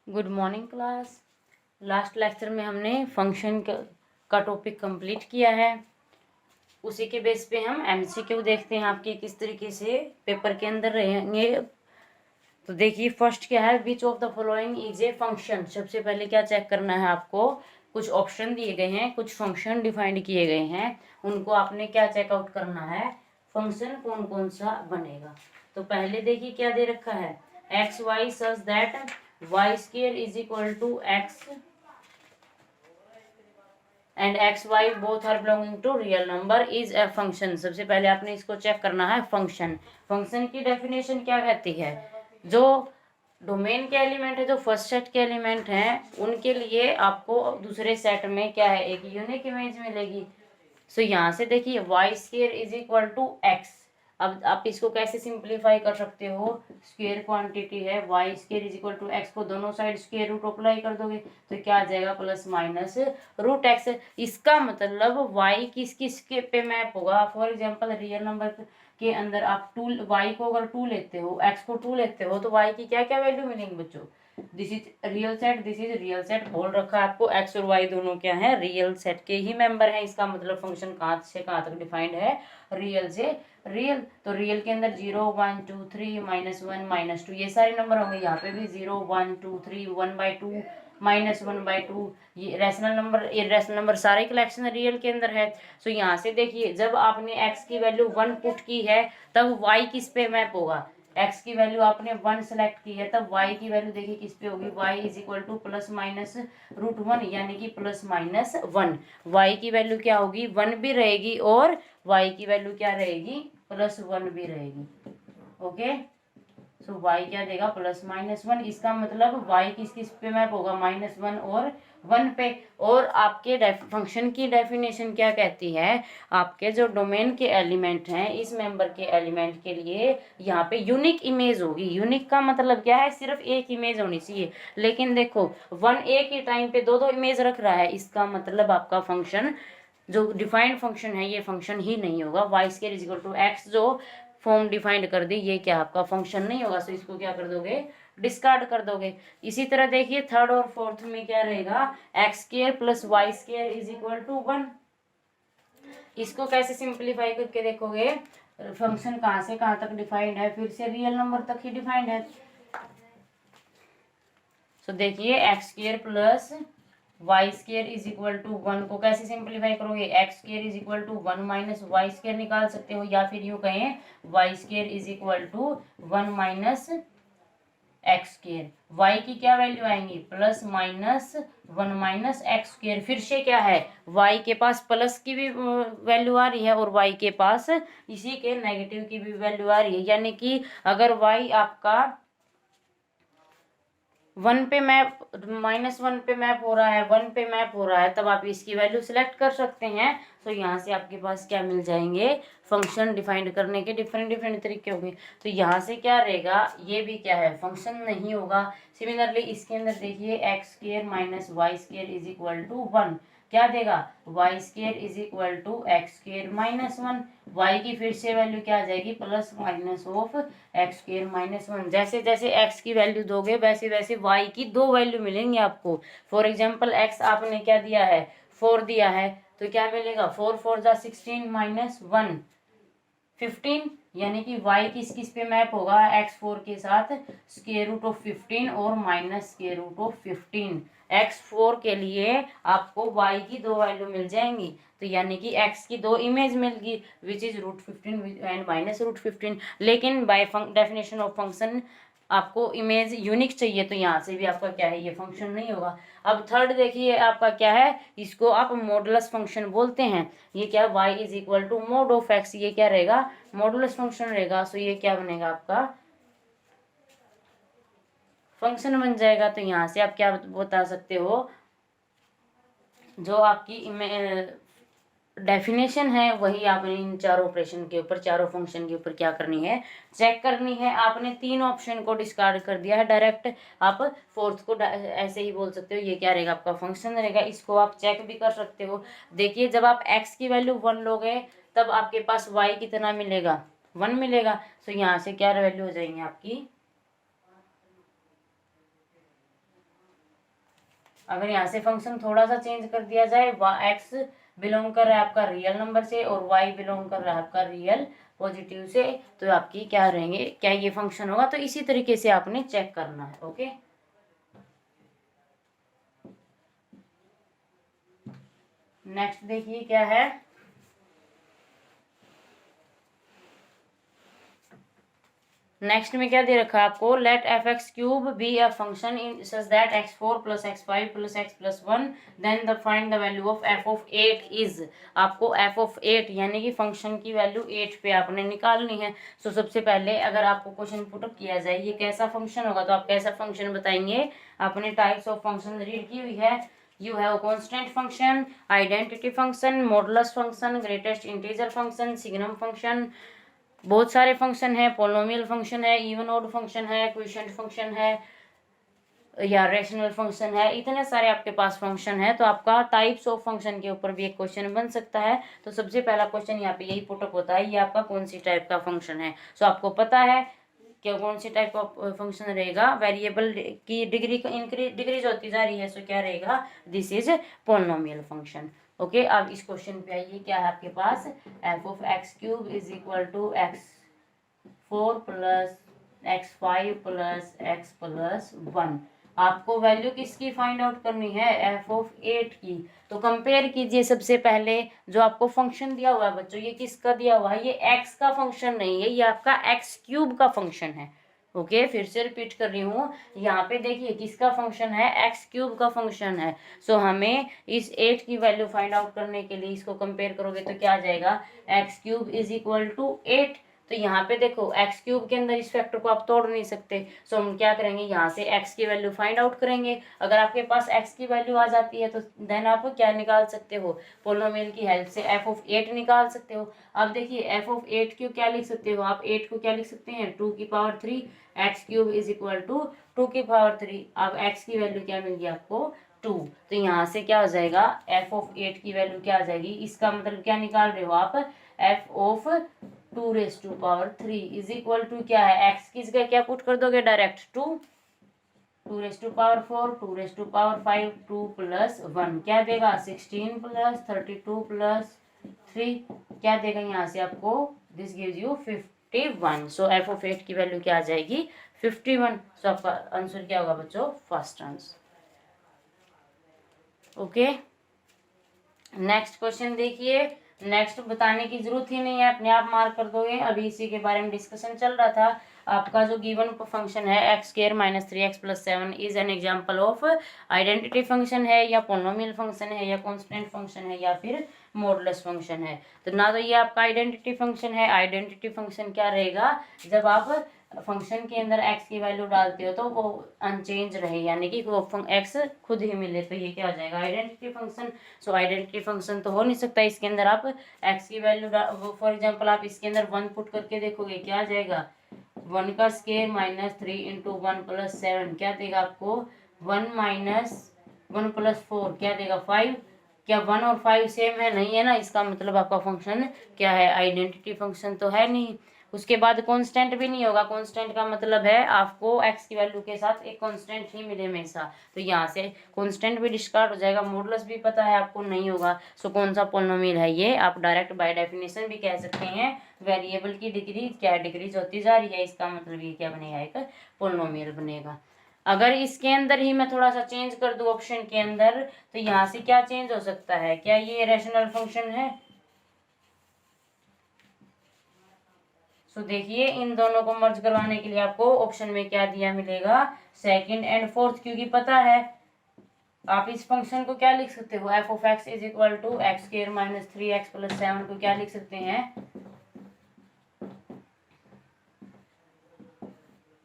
Good morning class. Last lecture में हमने function का टॉपिक कंप्लीट किया है। उसी के बेस पे हम एमसीक्यू देखते हैं आपके किस तरीके से पेपर के अंदर रहेंगे। तो देखिए फर्स्ट क्या है, which of the following is a function. सबसे पहले क्या चेक करना है आपको, कुछ ऑप्शन दिए गए हैं, कुछ फंक्शन डिफाइंड किए गए हैं, उनको आपने क्या चेकआउट करना है, फंक्शन कौन कौन सा बनेगा। तो पहले देखिए क्या दे रखा है, x y such that y square is equal to x and x y both are belonging to real number is a function. सबसे पहले आपने इसको चेक करना है फंक्शन। फंक्शन की डेफिनेशन क्या कहती है, जो डोमेन के एलिमेंट है, जो फर्स्ट सेट के एलिमेंट हैं, उनके लिए आपको दूसरे सेट में क्या है, एक यूनिक इमेज मिलेगी। सो यहाँ से देखिए y square is equal to x. अब आप इसको कैसे सिंप्लीफाई कर सकते हो, स्क्वायर क्वांटिटी है, y square is equal to x को दोनों साइड स्क्वायर रूट अप्लाई कर दोगे तो क्या आ जाएगा, प्लस माइनस रूट एक्स। इसका मतलब वाई किस किस के पे मैप होगा। फॉर एग्जांपल रियल नंबर के अंदर आप टू, वाई को अगर टू लेते हो, एक्स को टू लेते हो, तो वाई की क्या क्या वैल्यू मिलेंगी बच्चों, this is real set, this is real set. बोल रखा है आपको एक्स और वाई दोनों क्या है, रियल सेट के ही मेंबर हैं। इसका मतलब फंक्शन कहाँ से कहाँ तक डिफाइंड है, रियल से रियल। तो रियल के अंदर 0 1 2 3 -1 -2 ये सारे नंबर होंगे। यहाँ पे भी 0 1 2 3 1/2 -1/2 ये रैशनल नंबर, इरेशनल नंबर सारे कलेक्शन रियल के अंदर है। सो यहाँ से देखिए जब आपने x की वैल्यू 1 पुट की है तब y किस पे मैप होगा, x की वैल्यू आपने 1 सेलेक्ट की है तब y की वैल्यू देखिए किस पे होगी, y is equal to plus minus root 1 यानी कि प्लस माइनस 1। y की वैल्यू क्या होगी, 1 भी रहेगी और y की वैल्यू क्या रहेगी, प्लस 1 भी रहेगी। ओके, सो y क्या देगा, प्लस माइनस 1। इसका मतलब y किस किस पे मैप होगा, -1 और 1 पे। और आपके फंक्शन की डेफिनेशन क्या कहती है, आपके जो डोमेन के एलिमेंट हैं, इस मेंबर के एलिमेंट के लिए यहाँ पे यूनिक इमेज होगी। यूनिक का मतलब क्या है, सिर्फ एक इमेज होनी चाहिए। लेकिन देखो 1 एक ही टाइम पे दो दो इमेज रख रहा है, इसका मतलब आपका फंक्शन जो डिफाइंड फंक्शन है ये फंक्शन ही नहीं होगा। Y square is equal to x जो फॉर्म डिफाइंड कर दी, ये क्या आपका फंक्शन नहीं होगा। सो इसको क्या कर दोगे, डिस्कार्ड कर दोगे। इसी तरह देखिए थर्ड और फोर्थ में क्या रहेगा, x square plus y square is equal to 1। इसको कैसे सिंप्लीफाई करके देखोगे, फंक्शन कहाँ से कहाँ तक डिफाइंड है, फिर से रियल नंबर तक ही डिफाइंड है। सो देखिए x square plus y square is equal to 1 को कैसे सिंप्लीफाई करोगे, x square is equal to 1 minus y square निकाल सकते हो, या फिर यूं कहें y square is equal to 1 minus x square. Y की क्या वैल्यू आएंगी, plus minus 1 minus x square. फिर से क्या है, वाई के पास प्लस की भी वैल्यू आ रही है और वाई के पास इसी के नेगेटिव की भी वैल्यू आ रही है। यानी कि अगर वाई आपका 1 पे मैप, -1 पे मैप हो रहा है, 1 पे मैप हो रहा है, तब आप इसकी वैल्यू सिलेक्ट कर सकते हैं। तो यहाँ से आपके पास क्या मिल जाएंगे, फंक्शन डिफाइंड करने के डिफरेंट डिफरेंट तरीके होंगे। तो यहाँ से क्या रहेगा, ये भी क्या है, फंक्शन नहीं होगा। सिमिलरली इसके अंदर देखिए x square minus y square is equal to 1 क्या देगा, y square is equal to x square minus 1। Y की फिर से वैल्यू क्या आ जाएगी, plus minus of x square minus 1। जैसे जैसे एक्स की वैल्यू दोगे वैसे वैसे वाई की दो वैल्यू मिलेंगी आपको। फॉर एग्जाम्पल एक्स आपने क्या दिया है, 4 दिया है, तो क्या मिलेगा, 4 4 जा 16 माइनस 1 15। यानी कि y किस किस पे मैप होगा, x4 के साथ स्क्वायर रूट ऑफ 15 और minus square root of 15। x4 के लिए आपको y की दो वैल्यू मिल जाएंगी, तो यानी कि x की दो इमेज मिलगी, विच इज √15 एंड माइनस √15। लेकिन बाय डेफिनेशन ऑफ फंक्शन आपको इमेज यूनिक चाहिए, तो यहाँ से भी आपका क्या है, ये फंक्शन नहीं होगा। अब थर्ड देखिए आपका क्या है, इसको आप मॉडुलस फंक्शन बोलते हैं। ये क्या, y is equal to mod of x, ये क्या रहेगा, मॉडुलस फंक्शन रहेगा। सो ये क्या बनेगा, आपका फंक्शन बन जाएगा। तो यहाँ से आप क्या बता सकते हो, जो आपकी डेफिनेशन है वही आपने इन चारों ऑपरेशन के ऊपर, चारों फंक्शन के ऊपर क्या करनी है, चेक करनी है। आपने तीन ऑप्शन को डिस्कार्ड कर दिया है डायरेक्ट, आप फोर्थ को ऐसे ही बोल सकते हो, ये क्या रहेगा, आपका फंक्शन रहेगा। इसको आप चेक भी कर सकते हो। देखिए जब आप x की वैल्यू 1 लोगे तब आपके पास y कितना मिलेगा, 1 मिलेगा। तो यहाँ से क्या वैल्यू हो जाएंगी आपकी, अगर यहाँ से फंक्शन थोड़ा सा चेंज कर दिया जाए, एक्स बिलोंग कर रहा है आपका रियल नंबर से और वाई बिलोंग कर रहा है आपका रियल पॉजिटिव से, तो आपकी क्या रहेंगे, क्या ये फंक्शन होगा। तो इसी तरीके से आपने चेक करना है। ओके, नेक्स्ट देखिए क्या है। नेक्स्ट में क्या दे रखा है आपको, let f x cube be a function in such that x four plus x five plus x plus one, then the find the value of f of eight is. आपको एफ ऑफ एट यानी कि function की value eight पे आपने निकालनी है। सो सबसे पहले अगर आपको क्वेश्चन पुटअप किया जाए ये कैसा फंक्शन होगा, तो आप कैसा फंक्शन बताएंगे। आपने टाइप्स ऑफ फंक्शन रीड की हुई है। You have constant function, identity function, modulus function, greatest integer function, signum function, बहुत सारे फंक्शन है, पोलोमियल फंक्शन है, इवन ऑड फंक्शन है, क्वोशिएंट फंक्शन है या रेशनल फंक्शन है। इतने सारे आपके पास फंक्शन है। तो आपका टाइप्स ऑफ फंक्शन के ऊपर भी एक क्वेश्चन बन सकता है। तो सबसे पहला क्वेश्चन यहाँ पे यही पुटअप होता है, ये आपका कौन सी टाइप का फंक्शन है। सो आपको पता है क्या कौन सी टाइप का फंक्शन रहेगा, वेरिएबल की डिग्री डिक्रीज होती जा रही है। सो क्या रहेगा, this is polynomial function. Okay, अब इस क्वेश्चन पे आइए, क्या है आपके पास, F of X cube is equal to X four plus x five plus x plus one. आपको वैल्यू किसकी फाइंड आउट करनी है, एफ ऑफ एट की। तो कंपेयर कीजिए सबसे पहले, जो आपको फंक्शन दिया हुआ है बच्चों, ये किसका दिया हुआ है, ये एक्स का फंक्शन नहीं है, ये आपका एक्स क्यूब का फंक्शन है। ओके, फिर से रिपीट कर रही हूँ, यहाँ पे देखिए किसका फंक्शन है, एक्स क्यूब का फंक्शन है। सो हमें इस एट की वैल्यू फाइंड आउट करने के लिए इसको कंपेयर करोगे तो क्या आ जाएगा, x cube is equal to eight. तो यहाँ पे देखो एक्स क्यूब के अंदर इस फैक्टर को आप तोड़ नहीं सकते। सो हम क्या करेंगे, यहाँ से एक्स की वैल्यू फाइंड आउट करेंगे। अगर आपके पास एक्स की वैल्यू आ जाती है तो देन आप क्या निकाल सकते हो, पोलिनोमियल की हेल्प से एफ ऑफ एट निकाल सकते हो। अब देखिए एफ ऑफ एट को क्या लिख सकते हो आप, एट को क्या लिख सकते हैं, टू की power three, x cube is equal to two की पावर थ्री। अब एक्स की वैल्यू क्या मिल गई आपको, टू। तो यहाँ से क्या हो जाएगा, एफ ऑफ एट की वैल्यू क्या आ जाएगी, इसका मतलब क्या निकाल रहे हो आप, f of two raise to power three is equal to क्या है, एक्स की जगह क्या पुट कर दोगे direct, two, two raise to power four, two raise to power five, two plus one क्या देगा, 16 प्लस 32 प्लस थ्री क्या देगा, यहाँ से आपको this gives you 51। So f of eight की वैल्यू क्या आ जाएगी, 51। सो आपका आंसर क्या होगा बच्चों, first answer. Okay, next question देखिए। नेक्स्ट बताने की जरूरत ही नहीं है, अपने आप मार्क कर दोगे, अभी इसी के बारे में डिस्कशन चल रहा था। आपका जो गिवन फंक्शन है x square minus three x plus seven is an example of identity function है या पोलिनोमियल फंक्शन है या कांस्टेंट फंक्शन है या फिर मॉडुलस फंक्शन है। तो ना तो ये आपका आइडेंटिटी फंक्शन है। आइडेंटिटी फंक्शन क्या रहेगा, जब आप फंक्शन के अंदर एक्स की वैल्यू डालते हो तो वो अनचेंज रहे, यानी कि वो एक्स खुद ही मिले, तो ये क्या हो जाएगा, आइडेंटिटी फंक्शन। सो आइडेंटिटी फंक्शन तो हो नहीं सकता इसके अंदर आप एक्स की वैल्यू, फॉर एग्जांपल आप इसके अंदर वन पुट करके देखोगे क्या आ जाएगा, वन का square minus three into one plus seven क्या देगा आपको, one minus one plus four क्या देगा, फाइव। क्या वन और फाइव सेम है, नहीं है ना, इसका मतलब आपका फंक्शन क्या है, आइडेंटिटी फंक्शन तो है नहीं। उसके बाद कांस्टेंट भी नहीं होगा, कांस्टेंट का मतलब है आपको एक्स की वैल्यू के साथ एक कांस्टेंट ही मिले हमेशा, तो यहाँ से कांस्टेंट भी डिस्कार्ड हो जाएगा। मॉडुलस भी पता है आपको नहीं होगा। सो कौन सा पोलिनोमियल है ये, आप डायरेक्ट बाय डेफिनेशन भी कह सकते हैं, वेरिएबल की डिग्री क्या डिक्रीज होती जा रही है, इसका मतलब ये क्या बनेगा, एक पोलिनोमियल बनेगा। अगर इसके अंदर ही मैं थोड़ा सा चेंज कर दूं ऑप्शन के अंदर, तो यहाँ से क्या चेंज हो सकता है, क्या ये रैशनल फंक्शन है। सो देखिए इन दोनों को मर्ज करवाने के लिए आपको ऑप्शन में क्या दिया मिलेगा, सेकंड एंड फोर्थ, क्योंकि पता है आप इस फंक्शन को क्या लिख सकते हो, f of x is equal to x square minus three x plus seven को क्या लिख सकते हैं,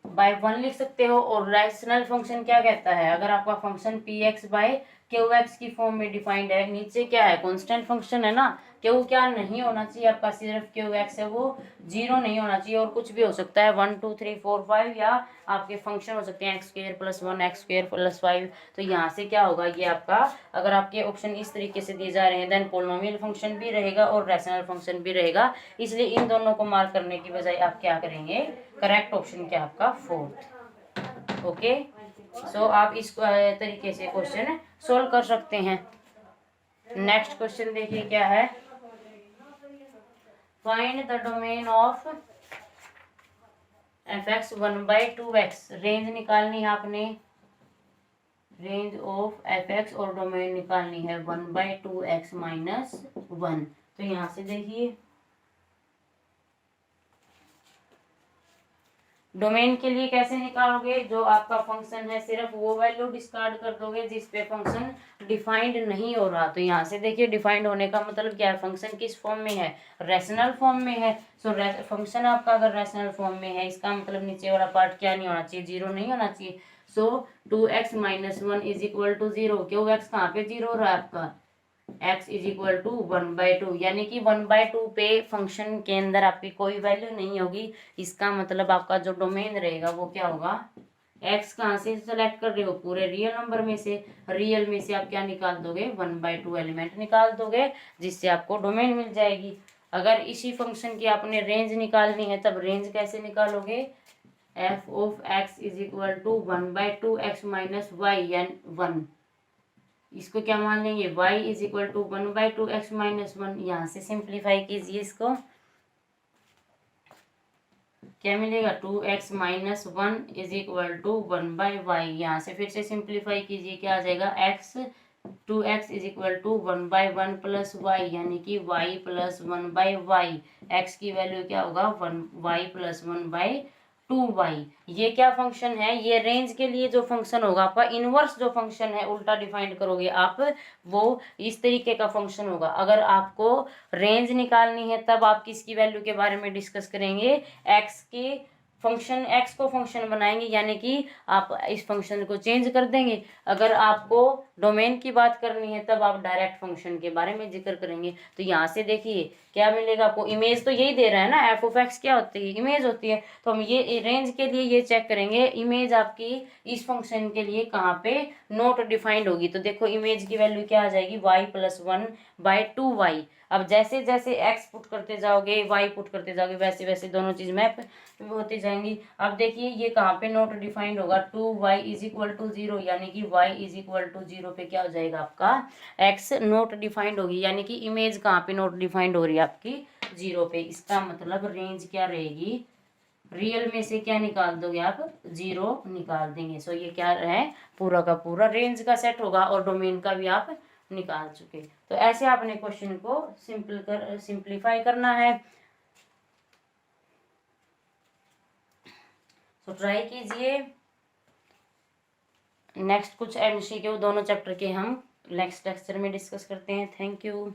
बाय वन लिख सकते हो। और रैशनल फंक्शन क्या कहता है, अगर आपका function p x by q x की फॉर्म में डिफाइंड है, नीचे क्या है, कांस्टेंट फंक्शन है ना, क्यू क्या नहीं होना चाहिए आपका, सिर्फ क्यू एक्स है वो जीरो नहीं होना चाहिए, और कुछ भी हो सकता है one two three four five, या आपके फंक्शन हो सकते हैं x square plus one x square plus five. तो यहाँ से क्या होगा, ये आपका अगर आपके ऑप्शन इस तरीके से दिए जा रहे हैं, देन पोलिनोमियल फंक्शन भी रहेगा और रैशनल फंक्शन भी रहेगा। इसलिए इन दोनों को मार्क करने की बजाय आप क्या करेंगे, करेक्ट ऑप्शन क्या आपका फोर्थ। ओके, सो आप इस तरीके से क्वेश्चन सोल्व कर सकते हैं। नेक्स्ट क्वेश्चन देखिए क्या है, find the domain of fx 1/2x। Range निकालनी है आपने, रेंज ऑफ fx और डोमेन निकालनी है 1/2x - 1। तो यहाँ से देखिए डोमेन के लिए कैसे निकालोगे, जो आपका फंक्शन है सिर्फ वो वैल्यू डिस्कार्ड कर दोगे जिस पे फंक्शन डिफाइंड नहीं हो रहा। तो यहाँ से देखिए डिफाइंड होने का मतलब क्या है, फंक्शन किस फॉर्म में है, रैशनल फॉर्म में है। सो फंक्शन आपका अगर रैशनल फॉर्म में है, इसका मतलब नीचे वाला पार्ट क्या नहीं होना चाहिए, जीरो नहीं होना चाहिए। सो 2x - 1 = 0। क्यों x कहाँ पे जीरो हो रहा है आपका, x = 1/2, यानी कि 1/2 पे फंक्शन के अंदर आपकी कोई वैल्यू नहीं होगी। इसका मतलब आपका जो डोमेन रहेगा वो क्या होगा, x कहाँ से सेलेक्ट कर रहे हो, पूरे रियल नंबर में से। रियल में से आप क्या निकाल दोगे, 1/2 एलिमेंट निकाल दोगे, जिससे आपको डोमेन मिल जाएगी। अगर इसी फंक्शन की आपने रेंज निकालनी है, तब रेंज कैसे निकालोगे, f of x = 1/2x - y यानी 1। इसको क्या मान लेंगे, y = 1/2x - 1। यहाँ से सिंप्लीफाई कीजिए इसको, क्या मिलेगा, 2x - 1 = 1/y। यहाँ से फिर से सिंप्लीफाई कीजिए, क्या आ जाएगा, 2x = 1/1 + y, यानी कि y + 1/y। x की वैल्यू क्या होगा, y + 1/2y। ये क्या फंक्शन है, ये रेंज के लिए जो फंक्शन होगा आपका, इनवर्स जो फंक्शन है उल्टा डिफाइंड करोगे आप, वो इस तरीके का फंक्शन होगा। अगर आपको रेंज निकालनी है तब आप किसकी वैल्यू के बारे में डिस्कस करेंगे, एक्स के फंक्शन, एक्स को फंक्शन बनाएंगे, यानी कि आप इस फंक्शन को चेंज कर देंगे। अगर आपको डोमेन की बात करनी है तब आप डायरेक्ट फंक्शन के बारे में जिक्र करेंगे। तो यहाँ से देखिए क्या मिलेगा आपको, इमेज तो यही दे रहा है ना, एफ ऑफ एक्स क्या होती है, इमेज होती है। तो हम ये रेंज के लिए ये चेक करेंगे, इमेज आपकी इस फंक्शन के लिए कहाँ पे नॉट डिफाइंड होगी। तो देखो इमेज की वैल्यू क्या आ जाएगी, y + 1/2y। अब जैसे जैसे x पुट करते जाओगे, y पुट करते जाओगे, वैसे वैसे दोनों चीज मैप होती जाएंगी। अब देखिए ये कहाँ पे नॉट डिफाइंड होगा, 2y = 0, यानी कि y = 0 पे क्या हो जाएगा आपका, x नॉट डिफाइंड होगी, यानी कि इमेज कहाँ पे नॉट डिफाइंड हो रही है आपकी, 0 पे। इसका मतलब रेंज क्या रहेगी, रियल में से क्या निकाल दोगे आप, 0 निकाल देंगे। सो ये क्या है, पूरा का पूरा रेंज का सेट होगा, और डोमेन का भी आप निकाल चुके। तो ऐसे आपने क्वेश्चन को सिंप्लीफाई करना है। तो ट्राई कीजिए। नेक्स्ट कुछ एमसीक्यू दोनों चैप्टर के हम नेक्स्ट लेक्चर में डिस्कस करते हैं। Thank you.